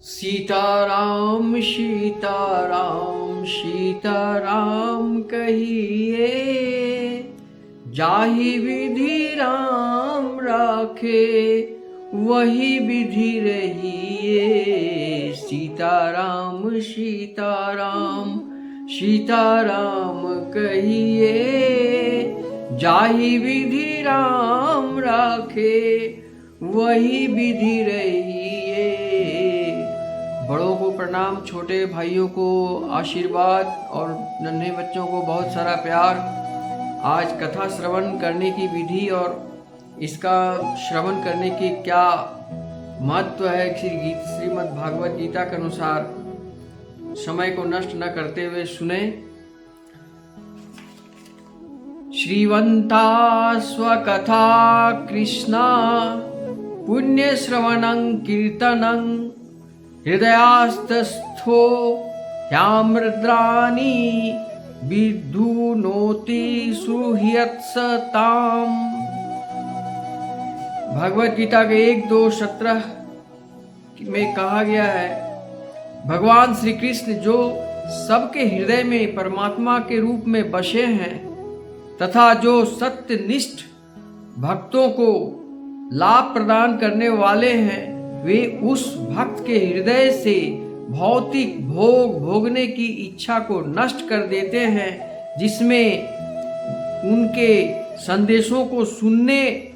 सीताराम सीताराम सीताराम कहिए, जाहि विधि राम राखे वही विधि रहिए। सीताराम सीताराम सीताराम कहिए, जाहि विधि राम राखे वही विधि रहिए। बड़ों को प्रणाम, छोटे भाइयों को आशीर्वाद और नन्हे बच्चों को बहुत सारा प्यार। आज कथा श्रवण करने की विधि और इसका श्रवण करने की क्या महत्व है श्रीमद् भागवत गीता के अनुसार, समय को नष्ट न करते हुए सुने। श्रीवंता स्वकथा कृष्णा पुण्य श्रवणं कीर्तनं हृदयास्तस्थो ह्यामृद्राणि विधुनोति सुह्यत्सताम्। भगवत गीता के 1:2-17 में कहा गया है, भगवान श्री कृष्ण जो सबके हृदय में परमात्मा के रूप में बसे हैं तथा जो सत्यनिष्ठ भक्तों को लाभ प्रदान करने वाले हैं, वे उस भक्त के हृदय से भौतिक भोग भोगने की इच्छा को नष्ट कर देते हैं, जिसमें उनके संदेशों को सुनने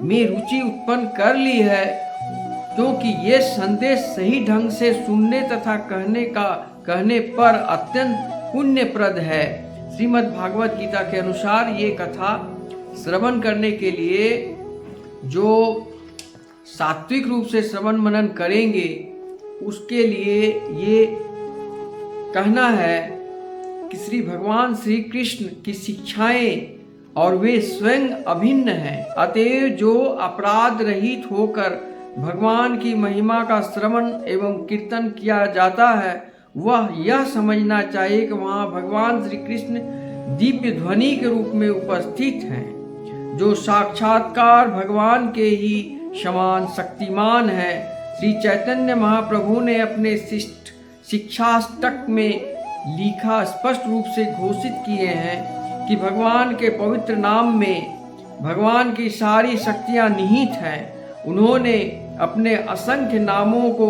में रुचि उत्पन्न कर ली है, क्योंकि ये संदेश सही ढंग से सुनने तथा कहने पर अत्यंत पुण्यप्रद है। श्रीमद् भागवत गीता के अनुसार ये कथा श्रवण करने के लिए जो सात्विक रूप से श्रवण मनन करेंगे, उसके लिए ये कहना है कि श्री भगवान श्री कृष्ण की शिक्षाएं और वे स्वयं अभिन्न हैं। अतएव जो अपराध रहित होकर भगवान की महिमा का श्रवण एवं कीर्तन किया जाता है, वह यह समझना चाहिए कि वहाँ भगवान श्री कृष्ण दिव्य ध्वनि के रूप में उपस्थित हैं, जो साक्षात्कार भगवान के ही समान शक्तिमान है। श्री चैतन्य महाप्रभु ने अपने शिक्षाष्टक में लिखा स्पष्ट रूप से घोषित किए हैं कि भगवान के पवित्र नाम में भगवान की सारी शक्तियां निहित हैं। उन्होंने अपने असंख्य नामों को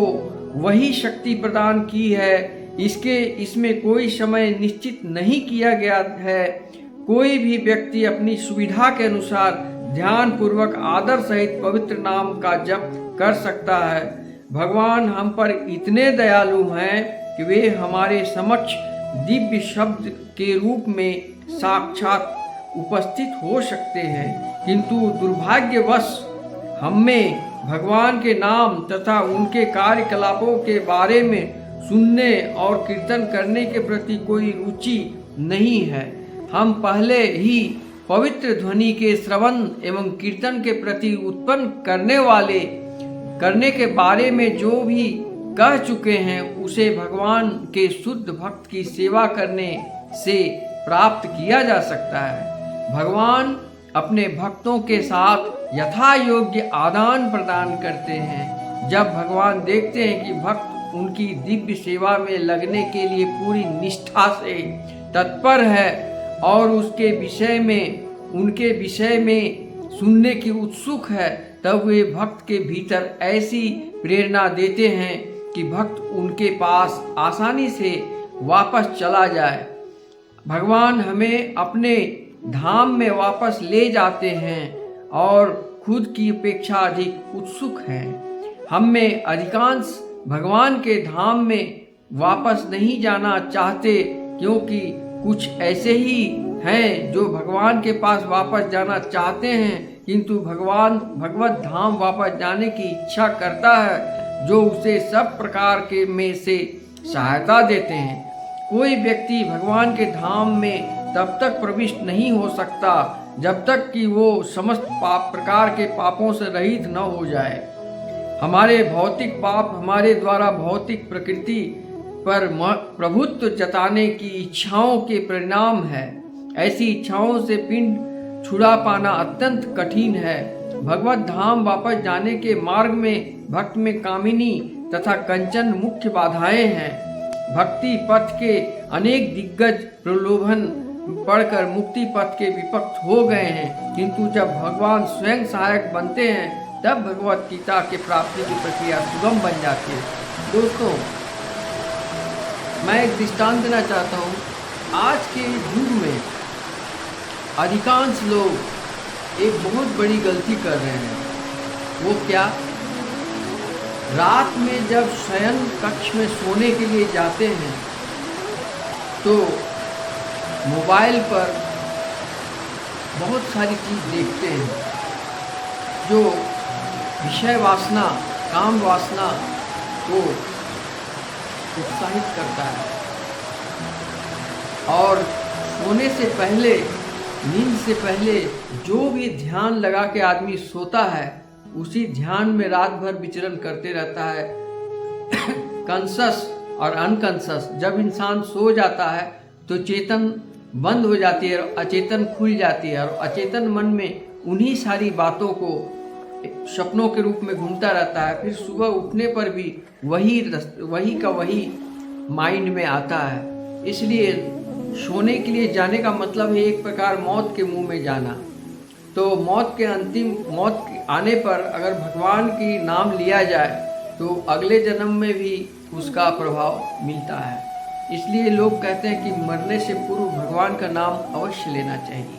वही शक्ति प्रदान की है। इसमें कोई समय निश्चित नहीं किया गया है। कोई भी व्यक्ति अपनी सुविधा के अनुसार ध्यान पूर्वक आदर सहित पवित्र नाम का जप कर सकता है। भगवान हम पर इतने दयालु हैं कि वे हमारे समक्ष दिव्य शब्द के रूप में साक्षात उपस्थित हो सकते हैं, किंतु दुर्भाग्यवश हमें भगवान के नाम तथा उनके कार्यकलापों के बारे में सुनने और कीर्तन करने के प्रति कोई रुचि नहीं है। हम पहले ही पवित्र ध्वनि के श्रवण एवं कीर्तन के प्रति उत्पन्न करने के बारे में जो भी कह चुके हैं, उसे भगवान के शुद्ध भक्त की सेवा करने से प्राप्त किया जा सकता है। भगवान अपने भक्तों के साथ यथा योग्य आदान प्रदान करते हैं। जब भगवान देखते हैं कि भक्त उनकी दिव्य सेवा में लगने के लिए पूरी निष्ठा से तत्पर है और उनके विषय में सुनने की उत्सुक है, तब वे भक्त के भीतर ऐसी प्रेरणा देते हैं कि भक्त उनके पास आसानी से वापस चला जाए। भगवान हमें अपने धाम में वापस ले जाते हैं और खुद की अपेक्षा अधिक उत्सुक हैं। हम में अधिकांश भगवान के धाम में वापस नहीं जाना चाहते, क्योंकि कुछ ऐसे ही हैं जो भगवान के पास वापस जाना चाहते हैं, किंतु भगवान भगवत धाम वापस जाने की इच्छा करता है, जो उसे सब प्रकार के में से सहायता देते हैं। कोई व्यक्ति भगवान के धाम में तब तक प्रविष्ट नहीं हो सकता जब तक कि वो समस्त प्रकार के पापों से रहित न हो जाए। हमारे भौतिक पाप हमारे द्वारा भौतिक प्रकृति पर प्रभुत्व जताने की इच्छाओं के परिणाम है। ऐसी इच्छाओं से पिंड छुड़ा पाना अत्यंत कठिन है। भगवत धाम वापस जाने के मार्ग में भक्त में कामिनी तथा कंचन मुख्य बाधाएं हैं। भक्ति पथ के अनेक दिग्गज प्रलोभन पढ़कर मुक्ति पथ के विपक्त हो गए हैं, किंतु जब भगवान स्वयं सहायक बनते हैं तब भगवत गीता के प्राप्ति की प्रक्रिया सुगम बन जाती है। दोस्तों, मैं एक दृष्टांत देना चाहता हूँ। आज के युग में अधिकांश लोग एक बहुत बड़ी गलती कर रहे हैं। वो क्या? रात में जब शयन कक्ष में सोने के लिए जाते हैं तो मोबाइल पर बहुत सारी चीज़ देखते हैं जो विषय वासना, काम वासना को उत्साहित करता है। और सोने से पहले, नींद से पहले जो भी ध्यान लगा के आदमी सोता है, उसी ध्यान में रात भर विचरण करते रहता है। कॉन्शस और अनकॉन्शस। जब इंसान सो जाता है तो चेतन बंद हो जाती है और अचेतन खुल जाती है, और अचेतन मन में उन्हीं सारी बातों को सपनों के रूप में घूमता रहता है। फिर सुबह उठने पर भी वही का वही माइंड में आता है। इसलिए सोने के लिए जाने का मतलब है एक प्रकार मौत के मुंह में जाना। तो मौत आने पर अगर भगवान की नाम लिया जाए तो अगले जन्म में भी उसका प्रभाव मिलता है। इसलिए लोग कहते हैं कि मरने से पूर्व भगवान का नाम अवश्य लेना चाहिए।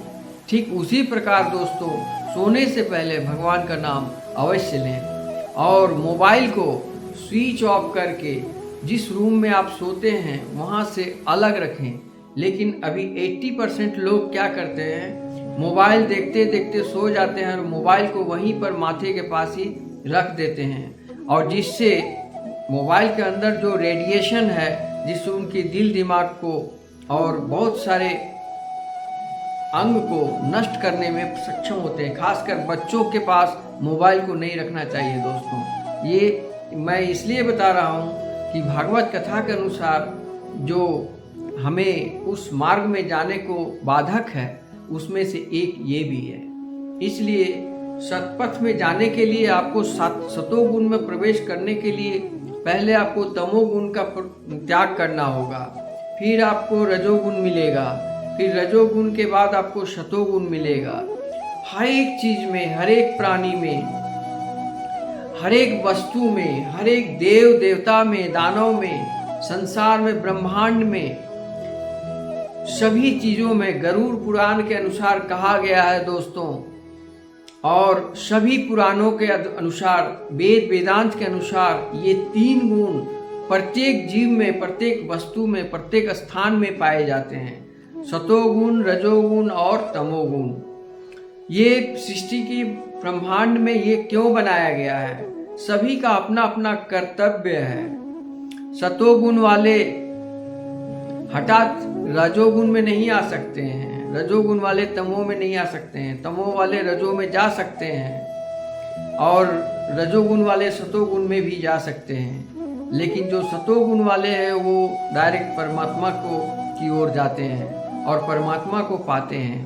ठीक उसी प्रकार दोस्तों, सोने से पहले भगवान का नाम अवश्य लें और मोबाइल को स्विच ऑफ करके जिस रूम में आप सोते हैं वहाँ से अलग रखें। लेकिन अभी 80% लोग क्या करते हैं, मोबाइल देखते देखते सो जाते हैं और मोबाइल को वहीं पर माथे के पास ही रख देते हैं, और जिससे मोबाइल के अंदर जो रेडिएशन है जिससे उनकी दिल दिमाग को और बहुत सारे अंग को नष्ट करने में सक्षम होते हैं। खासकर बच्चों के पास मोबाइल को नहीं रखना चाहिए दोस्तों। ये मैं इसलिए बता रहा हूँ कि भागवत कथा के अनुसार जो हमें उस मार्ग में जाने को बाधक है उसमें से एक ये भी है। इसलिए सतपथ में जाने के लिए आपको सतोगुण में प्रवेश करने के लिए पहले आपको तमोगुण का त्याग करना होगा, फिर आपको रजोगुण मिलेगा, फिर रजोगुण के बाद आपको सतोगुण मिलेगा। हर एक चीज में, हर एक प्राणी में, हर एक वस्तु में, हर एक देव देवता में, दानव में, संसार में, ब्रह्मांड में, सभी चीजों में गरुड़ पुराण के अनुसार कहा गया है दोस्तों, और सभी पुराणों के अनुसार, वेद वेदांत के अनुसार ये 3 गुण प्रत्येक जीव में, प्रत्येक वस्तु में, प्रत्येक स्थान में पाए जाते हैं। सतोगुण, रजोगुण और तमोगुण। ये सृष्टि की ब्रह्मांड में ये क्यों बनाया गया है? सभी का अपना अपना कर्तव्य है। सतोगुण वाले हठात रजोगुण में नहीं आ सकते हैं, रजोगुण वाले तमो में नहीं आ सकते हैं, तमो वाले रजो में जा सकते हैं, और रजोगुण वाले सतोगुण में भी जा सकते हैं। लेकिन जो सतोगुण वाले हैं वो डायरेक्ट परमात्मा की ओर जाते हैं और परमात्मा को पाते हैं,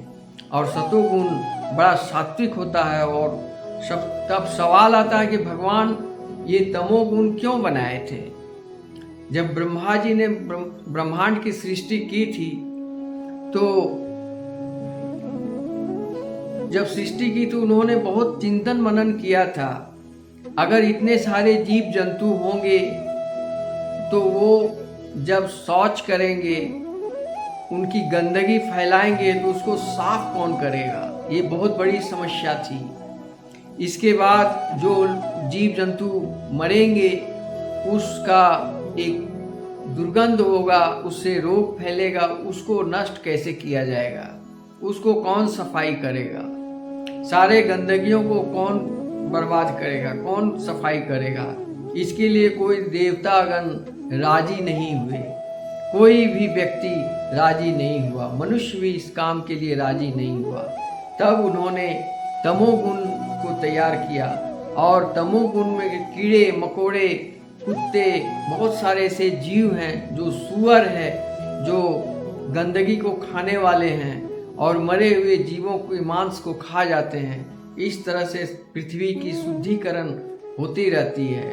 और सतोगुण बड़ा सात्विक होता है। और तब सवाल आता है कि भगवान ये तमोगुण क्यों बनाए थे? जब ब्रह्मा जी ने ब्रह्मांड की सृष्टि की थी तो जब सृष्टि की तो उन्होंने बहुत चिंतन मनन किया था। अगर इतने सारे जीव जंतु होंगे तो वो जब शौच करेंगे, उनकी गंदगी फैलाएंगे तो उसको साफ कौन करेगा? ये बहुत बड़ी समस्या थी। इसके बाद जो जीव जंतु मरेंगे उसका एक दुर्गंध होगा, उससे रोग फैलेगा, उसको नष्ट कैसे किया जाएगा? उसको कौन सफाई करेगा? सारे गंदगियों को कौन बर्बाद करेगा? कौन सफाई करेगा? इसके लिए कोई देवतागण राजी नहीं हुए, कोई भी व्यक्ति राजी नहीं हुआ, मनुष्य भी इस काम के लिए राजी नहीं हुआ। तब उन्होंने तमोगुण को तैयार किया, और तमोगुण में कीड़े मकोड़े, कुत्ते, बहुत सारे ऐसे जीव हैं, जो सुअर है, जो गंदगी को खाने वाले हैं और मरे हुए जीवों के मांस को खा जाते हैं। इस तरह से पृथ्वी की शुद्धिकरण होती रहती है।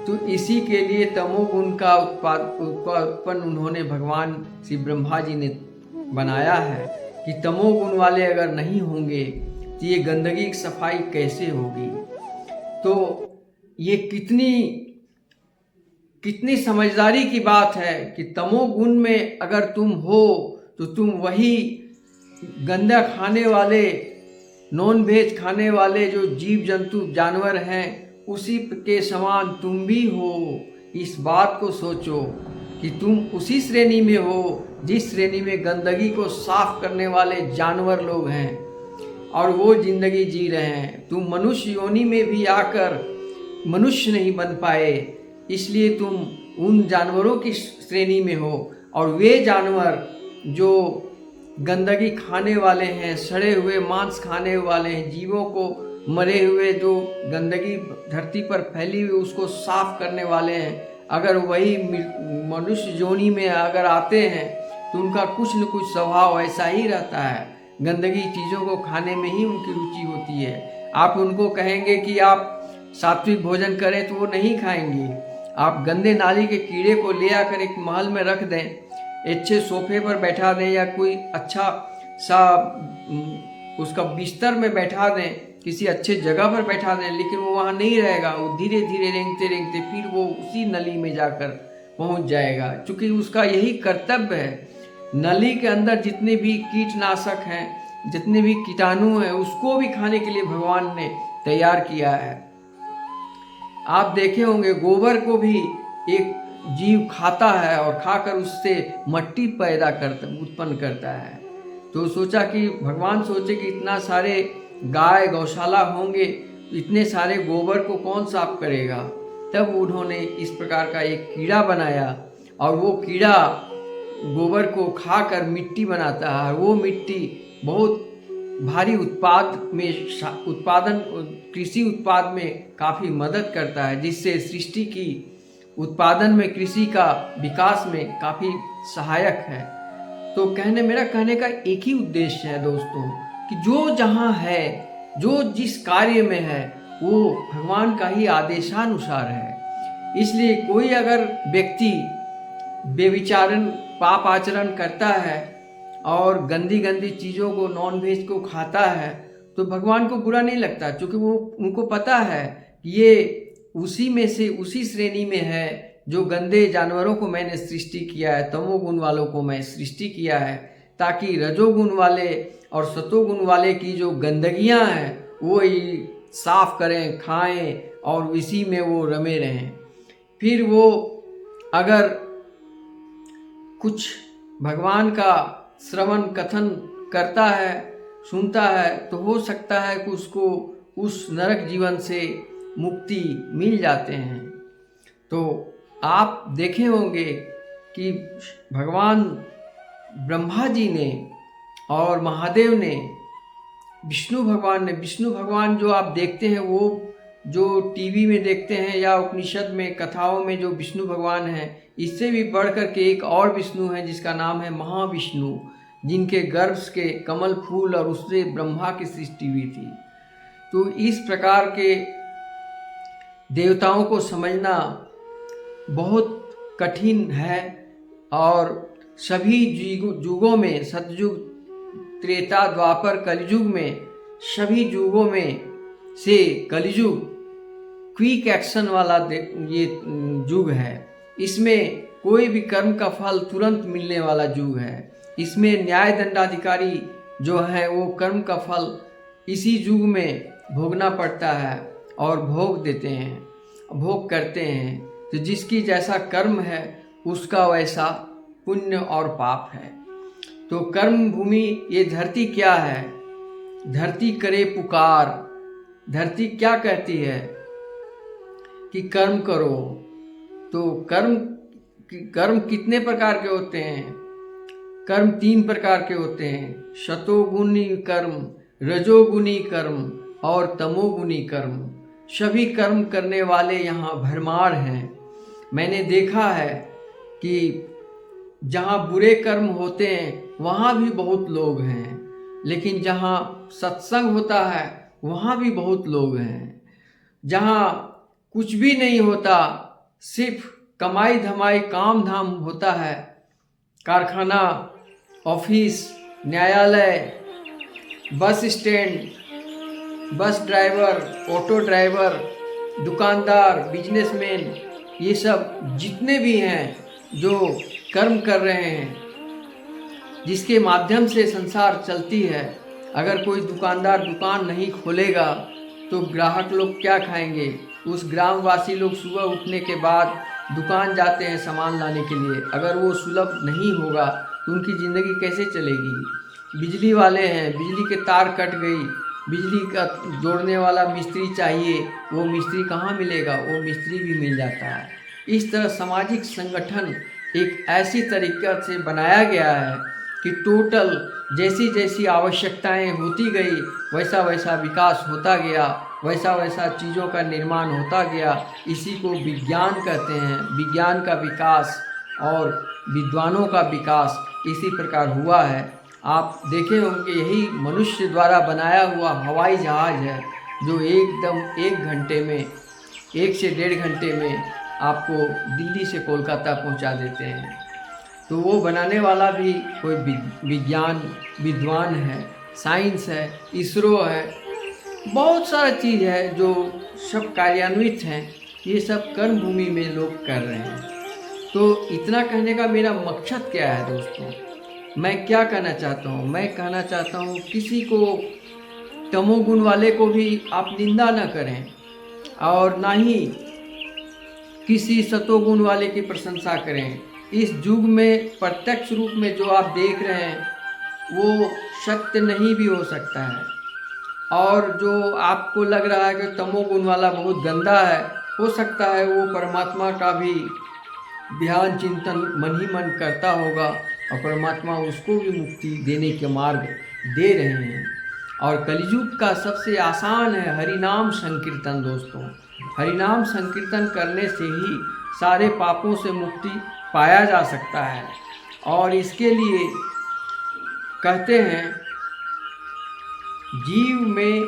तो इसी के लिए तमोगुण का उत्पन्न उन्होंने भगवान श्री ब्रह्मा जी ने बनाया है कि तमोगुण वाले अगर नहीं होंगे तो ये गंदगी की सफाई कैसे होगी। तो ये कितनी समझदारी की बात है कि तमोगुण में अगर तुम हो तो तुम वही गंदा खाने वाले, नॉन वेज खाने वाले जो जीव जंतु जानवर हैं उसी के समान तुम भी हो। इस बात को सोचो कि तुम उसी श्रेणी में हो जिस श्रेणी में गंदगी को साफ करने वाले जानवर लोग हैं और वो जिंदगी जी रहे हैं। तुम मनुष्य योनि में भी आकर मनुष्य नहीं बन पाए, इसलिए तुम उन जानवरों की श्रेणी में हो। और वे जानवर जो गंदगी खाने वाले हैं, सड़े हुए मांस खाने वाले हैं, जीवों को मरे हुए जो गंदगी धरती पर फैली हुई उसको साफ करने वाले हैं, अगर वही मनुष्य योनि में अगर आते हैं तो उनका कुछ न कुछ स्वभाव ऐसा ही रहता है, गंदगी चीज़ों को खाने में ही उनकी रुचि होती है। आप उनको कहेंगे कि आप सात्विक भोजन करें तो वो नहीं खाएंगे। आप गंदे नाली के कीड़े को ले आकर एक महल में रख दें, अच्छे सोफे पर बैठा दें या कोई अच्छा सा उसका बिस्तर में बैठा दें, किसी अच्छे जगह पर बैठा दें, लेकिन वो वहाँ नहीं रहेगा। वो धीरे धीरे रेंगते रेंगते फिर वो उसी नली में जाकर पहुँच जाएगा, क्योंकि उसका यही कर्तव्य है। नली के अंदर जितने भी कीटनाशक हैं, जितने भी कीटाणु हैं, उसको भी खाने के लिए भगवान ने तैयार किया है। आप देखे होंगे गोबर को भी एक जीव खाता है और खाकर उससे मट्टी पैदा उत्पन्न करता है। तो सोचा कि भगवान सोचे कि इतना सारे गाय गौशाला होंगे, इतने सारे गोबर को कौन साफ करेगा। तब उन्होंने इस प्रकार का एक कीड़ा बनाया और वो कीड़ा गोबर को खाकर मिट्टी बनाता है। वो मिट्टी बहुत भारी उत्पादन कृषि उत्पाद में काफ़ी मदद करता है, जिससे सृष्टि की उत्पादन में, कृषि का विकास में काफ़ी सहायक है। तो मेरा कहने का एक ही उद्देश्य है दोस्तों कि जो जहाँ है, जो जिस कार्य में है, वो भगवान का ही आदेशानुसार है। इसलिए कोई अगर व्यक्ति बेविचारण पाप आचरण करता है और गंदी गंदी चीज़ों को, नॉन वेज को खाता है, तो भगवान को बुरा नहीं लगता, क्योंकि वो उनको पता है कि ये उसी में से, उसी श्रेणी में है जो गंदे जानवरों को मैंने सृष्टि किया है, तमोगुण वालों को मैं सृष्टि किया है, ताकि रजोगुण वाले और सतोगुण वाले की जो गंदगियां हैं वो ही साफ करें, खाएं और इसी में वो रमे रहें। फिर वो अगर कुछ भगवान का श्रवण कथन करता है, सुनता है, तो हो सकता है कि उसको उस नरक जीवन से मुक्ति मिल जाते हैं। तो आप देखे होंगे कि भगवान ब्रह्मा जी ने और महादेव ने, विष्णु भगवान जो आप देखते हैं, वो जो टीवी में देखते हैं या उपनिषद में कथाओं में जो विष्णु भगवान हैं, इससे भी बढ़कर के एक और विष्णु है जिसका नाम है महाविष्णु, जिनके गर्भ के कमल फूल और उससे ब्रह्मा की सृष्टि हुई थी। तो इस प्रकार के देवताओं को समझना बहुत कठिन है और सभी युगों में, सतयुग, त्रेता, द्वापर, कलयुग में, सभी युगों में से कलयुग क्विक एक्शन वाला ये युग है। इसमें कोई भी कर्म का फल तुरंत मिलने वाला युग है। इसमें न्याय दंडाधिकारी जो है वो कर्म का फल इसी युग में भोगना पड़ता है और भोग देते हैं, भोग करते हैं। तो जिसकी जैसा कर्म है उसका वैसा पुण्य और पाप है। तो कर्म भूमि ये धरती क्या है? धरती करे पुकार। धरती क्या कहती है कि कर्म करो। तो कर्म कितने प्रकार के होते हैं? कर्म 3 प्रकार के होते हैं, शतोगुणी कर्म, रजोगुणी कर्म और तमोगुणी कर्म। सभी कर्म करने वाले यहाँ भरमार हैं। मैंने देखा है कि जहाँ बुरे कर्म होते हैं वहाँ भी बहुत लोग हैं, लेकिन जहाँ सत्संग होता है वहाँ भी बहुत लोग हैं। जहाँ कुछ भी नहीं होता सिर्फ कमाई धमाई काम धाम होता है। कारखाना, ऑफिस, न्यायालय, bus stand, bus driver, auto driver, दुकानदार, बिजनेसमैन, ये सब जितने भी हैं जो कर्म कर रहे हैं, जिसके माध्यम से संसार चलती है, अगर कोई दुकानदार दुकान नहीं खोलेगा तो ग्राहक लोग क्या खाएंगे? उस ग्रामवासी लोग सुबह उठने के बाद दुकान जाते हैं सामान लाने के लिए, अगर वो सुलभ नहीं होगा तो उनकी ज़िंदगी कैसे चलेगी? बिजली वाले हैं, बिजली के तार कट गई, बिजली का जोड़ने वाला मिस्त्री चाहिए, वो मिस्त्री कहाँ मिलेगा? वो मिस्त्री भी मिल जाता है। इस तरह सामाजिक संगठन एक ऐसी तरीक़े से बनाया गया है कि टोटल जैसी जैसी आवश्यकताएं होती गई वैसा वैसा विकास होता गया, वैसा वैसा चीज़ों का निर्माण होता गया। इसी को विज्ञान कहते हैं। विज्ञान का विकास और विद्वानों का विकास इसी प्रकार हुआ है। आप देखे होंगे यही मनुष्य द्वारा बनाया हुआ हवाई जहाज़ है जो एकदम 1 घंटे में, 1 से 1.5 घंटे में आपको दिल्ली से कोलकाता पहुंचा देते हैं। तो वो बनाने वाला भी कोई विद्वान है, साइंस है, इसरो है, बहुत सारा चीज़ है जो सब कार्यान्वित हैं। ये सब कर्म भूमि में लोग कर रहे हैं। तो इतना कहने का मेरा मकसद क्या है दोस्तों? मैं क्या कहना चाहता हूँ? मैं कहना चाहता हूँ किसी को, तमोगुण वाले को भी आप निंदा न करें और ना ही किसी सतोगुण वाले की प्रशंसा करें। इस युग में प्रत्यक्ष रूप में जो आप देख रहे हैं वो सत्य नहीं भी हो सकता है, और जो आपको लग रहा है कि तमोगुण वाला बहुत गंदा है, हो सकता है वो परमात्मा का भी ध्यान चिंतन मन ही मन करता होगा और परमात्मा उसको भी मुक्ति देने के मार्ग दे रहे हैं। और कलयुग का सबसे आसान है हरिनाम संकीर्तन दोस्तों। हरिनाम संकीर्तन करने से ही सारे पापों से मुक्ति पाया जा सकता है। और इसके लिए कहते हैं जीव में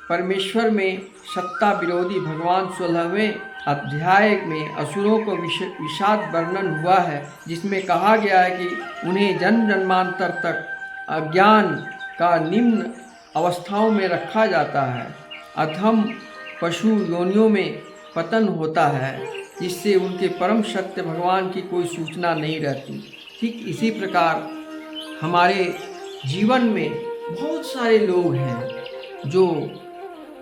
परमेश्वर में सत्ता विरोधी, भगवान 16वें अध्याय में असुरों को विषाद वर्णन हुआ है, जिसमें कहा गया है कि उन्हें जन्म जन्मांतर तक अज्ञान का निम्न अवस्थाओं में रखा जाता है। अधम पशु योनियों में पतन होता है, जिससे उनके परम सत्य भगवान की कोई सूचना नहीं रहती। ठीक इसी प्रकार हमारे जीवन में बहुत सारे लोग हैं जो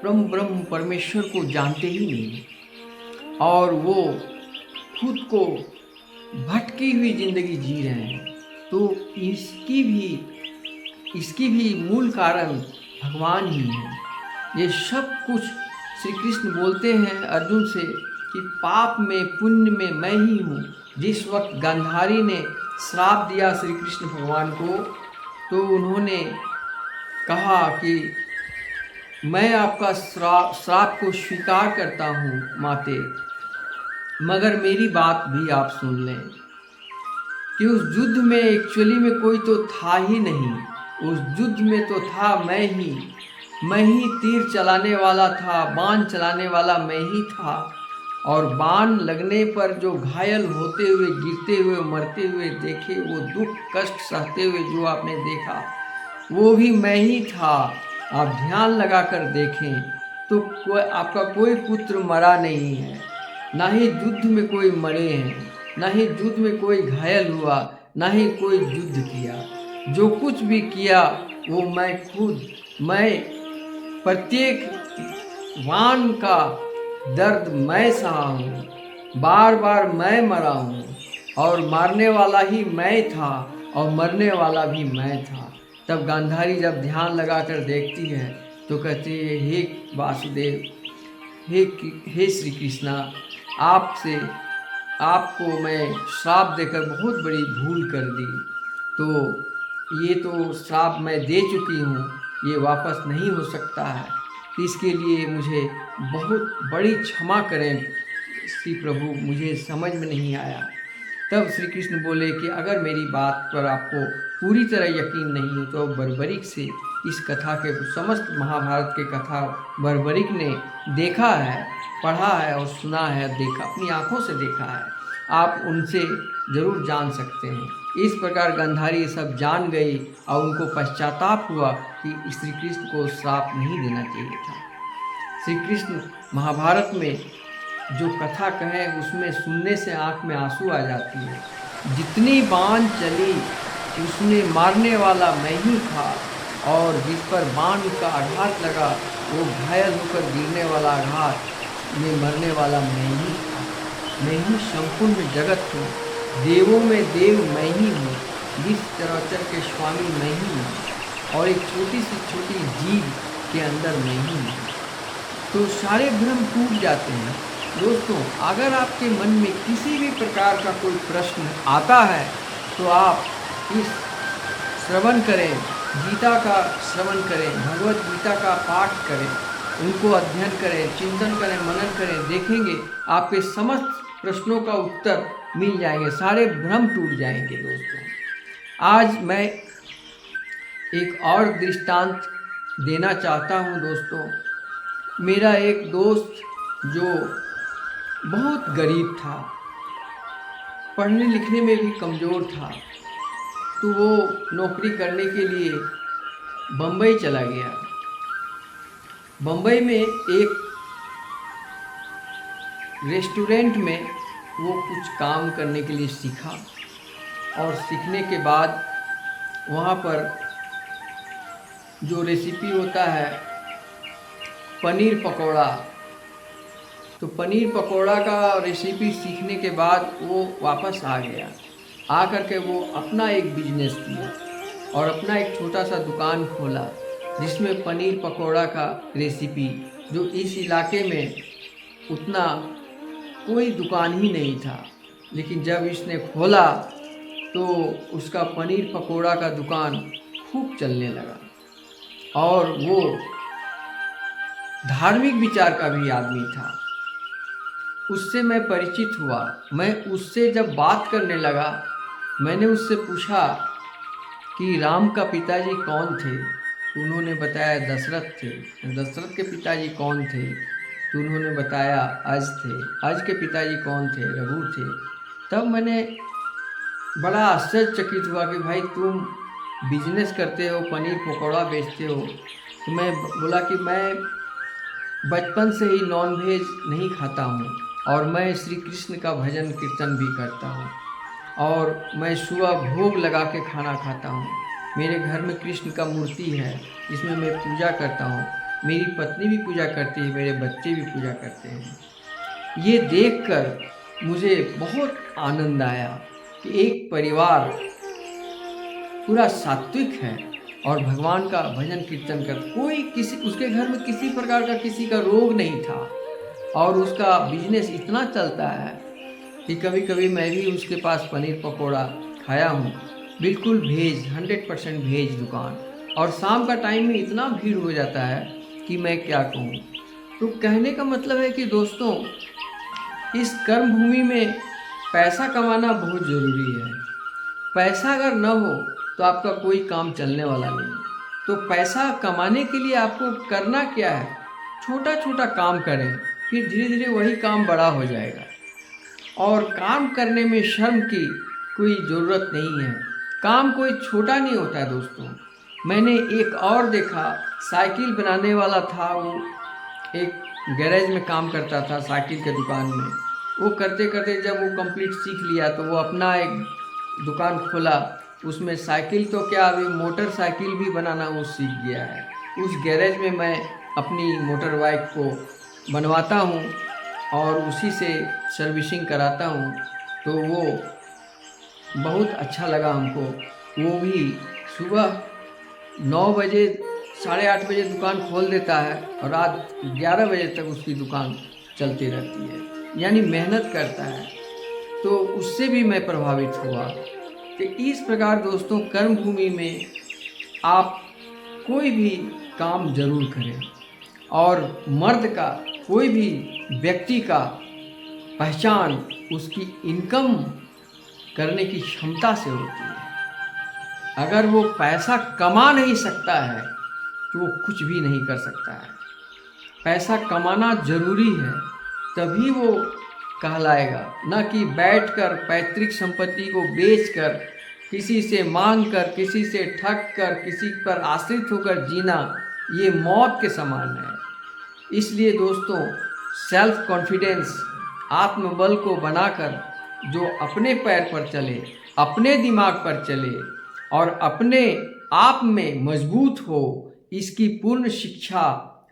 ब्रह्म परमेश्वर को जानते ही नहीं, और वो खुद को भटकी हुई जिंदगी जी रहे हैं। तो इसकी भी मूल कारण भगवान ही है। ये सब कुछ श्री कृष्ण बोलते हैं अर्जुन से कि पाप में पुण्य में मैं ही हूँ। जिस वक्त गांधारी ने श्राप दिया श्री कृष्ण भगवान को, तो उन्होंने कहा कि मैं आपका श्राप को स्वीकार करता हूँ माते, मगर मेरी बात भी आप सुन लें कि उस युद्ध में एक्चुअली में कोई तो था ही नहीं। उस युद्ध में तो था मैं ही तीर चलाने वाला था, बाण चलाने वाला मैं ही था, और बाण लगने पर जो घायल होते हुए, गिरते हुए, मरते हुए देखे, वो दुख कष्ट सहते हुए जो आपने देखा, वो भी मैं ही था। आप ध्यान लगा कर देखें तो आपका कोई पुत्र मरा नहीं है, ना ही युद्ध में कोई मरे हैं, ना ही युद्ध में कोई घायल हुआ, ना ही कोई युद्ध किया। जो कुछ भी किया वो मैं खुद, मैं प्रत्येक वान का दर्द मैं सहा हूँ, बार बार मैं मरा हूँ, और मारने वाला ही मैं था और मरने वाला भी मैं था। तब गांधारी जब ध्यान लगाकर देखती है तो कहती है, हे वासुदेव, हे श्री कृष्णा, आपको मैं श्राप देकर बहुत बड़ी भूल कर दी। तो ये तो श्राप मैं दे चुकी हूँ, ये वापस नहीं हो सकता है। इसके लिए मुझे बहुत बड़ी क्षमा करें श्री प्रभु, मुझे समझ में नहीं आया। तब श्री कृष्ण बोले कि अगर मेरी बात पर आपको पूरी तरह यकीन नहीं हो तो बर्बरीक से इस कथा के समस्त महाभारत के कथा बर्बरिक ने देखा है, पढ़ा है और सुना है, देखा, अपनी आंखों से देखा है। आप उनसे ज़रूर जान सकते हैं। इस प्रकार गांधारी ये सब जान गई और उनको पश्चाताप हुआ कि श्री कृष्ण को श्राप नहीं देना चाहिए था। श्री कृष्ण महाभारत में जो कथा कहें उसमें सुनने से आँख में आंसू आ जाती है। जितनी बाण चली उसमें मारने वाला मैं ही था, और जिस पर बाण का आघात लगा वो घायल होकर गिरने वाला आघात में मरने वाला मैं ही था। मैं ही संपूर्ण जगत हूँ, देवों में देव मैं ही हूँ, विश्व चराचर के स्वामी मैं ही हूँ, और एक छोटी सी छोटी जीव के अंदर मैं ही हूँ। तो सारे भ्रम टूट जाते हैं। दोस्तों, अगर आपके मन में किसी भी प्रकार का कोई प्रश्न आता है तो आप इस श्रवण करें, गीता का श्रवण करें, भगवत गीता का पाठ करें, उनको अध्ययन करें, चिंतन करें, मनन करें। देखेंगे आपके समस्त प्रश्नों का उत्तर मिल जाएंगे, सारे भ्रम टूट जाएंगे। दोस्तों, आज मैं एक और दृष्टांत देना चाहता हूँ। दोस्तों, मेरा एक दोस्त जो बहुत गरीब था, पढ़ने लिखने में भी कमज़ोर था, तो वो नौकरी करने के लिए बम्बई चला गया। बम्बई में एक रेस्टोरेंट में वो कुछ काम करने के लिए सीखा, और सीखने के बाद वहाँ पर जो रेसिपी होता है पनीर पकौड़ा, तो पनीर पकौड़ा का रेसिपी सीखने के बाद वो वापस आ गया। आ करके वो अपना एक बिजनेस किया और अपना एक छोटा सा दुकान खोला, जिसमें पनीर पकौड़ा का रेसिपी, जो इस इलाके में उतना कोई दुकान ही नहीं था, लेकिन जब इसने खोला तो उसका पनीर पकौड़ा का दुकान खूब चलने लगा। और वो धार्मिक विचार का भी आदमी था। उससे मैं परिचित हुआ। मैं उससे जब बात करने लगा, मैंने उससे पूछा कि राम का पिताजी कौन थे, तो उन्होंने बताया दशरथ थे। दशरथ के पिताजी कौन थे, तो उन्होंने बताया अज थे। अज के पिताजी कौन थे, रघु थे। तब मैंने बड़ा आश्चर्यचकित हुआ कि भाई तुम बिजनेस करते हो, पनीर पकौड़ा बेचते हो। तो मैं बोला कि मैं बचपन से ही नॉनवेज नहीं खाता हूँ, और मैं श्री कृष्ण का भजन कीर्तन भी करता हूँ, और मैं सुबह भोग लगा के खाना खाता हूँ। मेरे घर में कृष्ण का मूर्ति है, जिसमें मैं पूजा करता हूँ। मेरी पत्नी भी पूजा करती है, मेरे बच्चे भी पूजा करते हैं। ये देखकर मुझे बहुत आनंद आया कि एक परिवार पूरा सात्विक है और भगवान का भजन कीर्तन कर, कोई किसी उसके घर में किसी प्रकार का किसी का रोग नहीं था, और उसका बिजनेस इतना चलता है कि कभी कभी मैं भी उसके पास पनीर पकौड़ा खाया हूँ। बिल्कुल वेज, 100% वेज दुकान, और शाम का टाइम में इतना भीड़ हो जाता है कि मैं क्या कहूँ। तो कहने का मतलब है कि दोस्तों, इस कर्म भूमि में पैसा कमाना बहुत ज़रूरी है। पैसा अगर न हो तो आपका कोई काम चलने वाला नहीं। तो पैसा कमाने के लिए आपको करना क्या है, छोटा छोटा काम करें, फिर धीरे धीरे वही काम बड़ा हो जाएगा। और काम करने में शर्म की कोई ज़रूरत नहीं है। काम कोई छोटा नहीं होता है। दोस्तों, मैंने एक और देखा, साइकिल बनाने वाला था। वो एक गैरेज में काम करता था, साइकिल के दुकान में। वो करते करते जब वो कंप्लीट सीख लिया तो वो अपना एक दुकान खोला। उसमें साइकिल तो क्या, अभी मोटरसाइकिल भी बनाना वो सीख गया है। उस गैरेज में मैं अपनी मोटर बाइक को बनवाता हूँ और उसी से सर्विसिंग कराता हूँ। तो वो बहुत अच्छा लगा हमको। वो भी सुबह 9 बजे 8:30 बजे दुकान खोल देता है और रात 11 बजे तक उसकी दुकान चलती रहती है, यानी मेहनत करता है। तो उससे भी मैं प्रभावित हुआ कि इस प्रकार दोस्तों, कर्म भूमि में आप कोई भी काम जरूर करें। और मर्द का, कोई भी व्यक्ति का पहचान उसकी इनकम करने की क्षमता से होती है। अगर वो पैसा कमा नहीं सकता है तो वो कुछ भी नहीं कर सकता है। पैसा कमाना जरूरी है, तभी वो कहलाएगा, न कि बैठकर पैतृक संपत्ति को बेचकर, किसी से मांग कर, किसी से ठग कर, किसी पर आश्रित होकर जीना, ये मौत के समान है। इसलिए दोस्तों, सेल्फ कॉन्फिडेंस, आत्मबल को बनाकर जो अपने पैर पर चले, अपने दिमाग पर चले और अपने आप में मजबूत हो, इसकी पूर्ण शिक्षा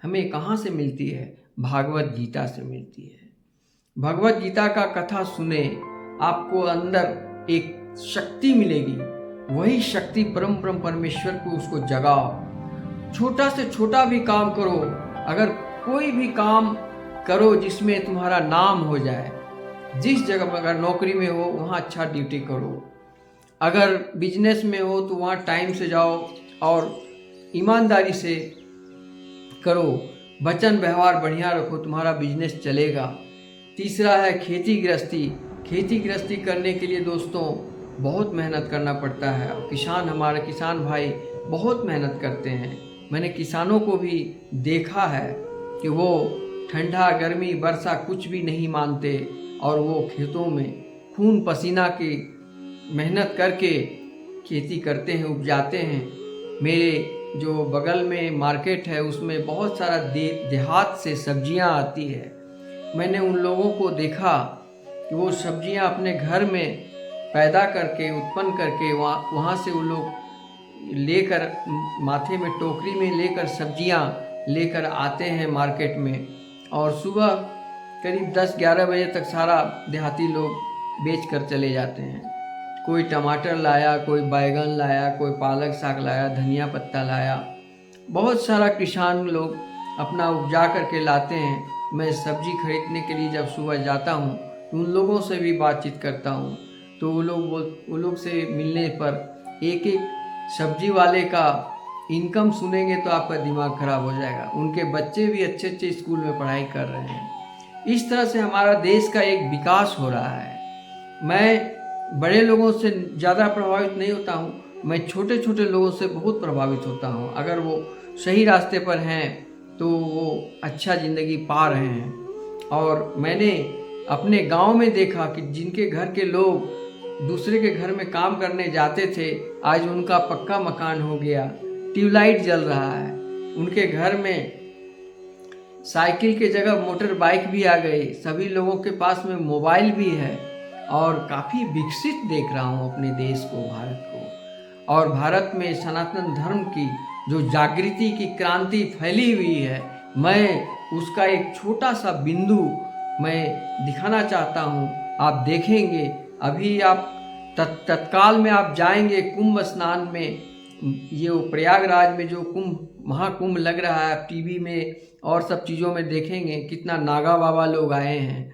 हमें कहाँ से मिलती है? भागवत गीता से मिलती है। भगवत गीता का कथा सुने, आपको अंदर एक शक्ति मिलेगी। वही शक्ति परम परमेश्वर को उसको जगाओ। छोटा से छोटा भी काम करो, अगर कोई भी काम करो जिसमें तुम्हारा नाम हो जाए। जिस जगह पर, अगर नौकरी में हो वहाँ अच्छा ड्यूटी करो, अगर बिजनेस में हो तो वहाँ टाइम से जाओ और ईमानदारी से करो, वचन व्यवहार बढ़िया रखो, तुम्हारा बिजनेस चलेगा। तीसरा है खेती गृहस्थी। खेती गृहस्थी करने के लिए दोस्तों बहुत मेहनत करना पड़ता है। किसान, हमारे किसान भाई बहुत मेहनत करते हैं। मैंने किसानों को भी देखा है कि वो ठंडा, गर्मी, वर्षा कुछ भी नहीं मानते और वो खेतों में खून पसीना की मेहनत करके खेती करते हैं, उपजाते हैं। मेरे जो बगल में मार्केट है उसमें बहुत सारा देहात से सब्जियां आती है। मैंने उन लोगों को देखा कि वो सब्जियां अपने घर में पैदा करके, उत्पन्न करके वहाँ से वो लोग लेकर, माथे में टोकरी में लेकर सब्जियां लेकर आते हैं मार्केट में, और सुबह करीब 10-11 बजे तक सारा देहाती लोग बेच कर चले जाते हैं। कोई टमाटर लाया, कोई बैगन लाया, कोई पालक साग लाया, धनिया पत्ता लाया, बहुत सारा किसान लोग अपना उपजा करके लाते हैं। मैं सब्जी खरीदने के लिए जब सुबह जाता हूँ तो उन लोगों से भी बातचीत करता हूँ, तो वो लोग से मिलने पर एक एक सब्जी वाले का इनकम सुनेंगे तो आपका दिमाग खराब हो जाएगा। उनके बच्चे भी अच्छे अच्छे स्कूल में पढ़ाई कर रहे हैं। इस तरह से हमारा देश का एक विकास हो रहा है। मैं बड़े लोगों से ज़्यादा प्रभावित नहीं होता हूँ, मैं छोटे छोटे लोगों से बहुत प्रभावित होता हूँ। अगर वो सही रास्ते पर हैं तो वो अच्छा ज़िंदगी पा रहे हैं। और मैंने अपने गांव में देखा कि जिनके घर के लोग दूसरे के घर में काम करने जाते थे, आज उनका पक्का मकान हो गया, ट्यूबलाइट जल रहा है, उनके घर में साइकिल के जगह मोटर बाइक भी आ गई, सभी लोगों के पास में मोबाइल भी है, और काफ़ी विकसित देख रहा हूँ अपने देश को, भारत को। और भारत में सनातन धर्म की जो जागृति की क्रांति फैली हुई है, मैं उसका एक छोटा सा बिंदु मैं दिखाना चाहता हूँ। आप देखेंगे, अभी आप तत्काल में आप जाएंगे कुंभ स्नान में, ये प्रयागराज में जो महाकुंभ लग रहा है, टीवी में और सब चीज़ों में देखेंगे कितना नागा बाबा लोग आए हैं,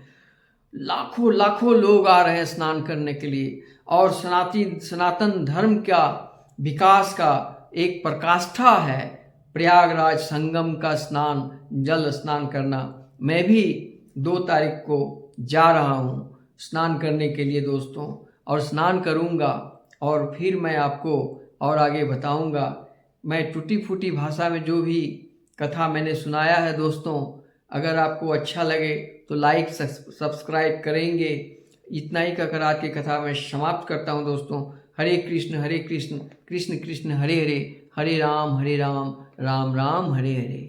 लाखों लाखों लोग आ रहे हैं स्नान करने के लिए। और सनातन धर्म का विकास का एक प्रकाष्ठा है प्रयागराज संगम का स्नान, जल स्नान करना। मैं भी 2 तारीख को जा रहा हूँ स्नान करने के लिए दोस्तों, और स्नान करूँगा और फिर मैं आपको और आगे बताऊँगा। मैं टूटी फूटी भाषा में जो भी कथा मैंने सुनाया है दोस्तों, अगर आपको अच्छा लगे तो लाइक सब्सक्राइब करेंगे। इतना ही कहकर आज की कथा मैं समाप्त करता हूँ दोस्तों। हरे कृष्ण कृष्ण कृष्ण हरे हरे, हरे राम राम राम हरे हरे।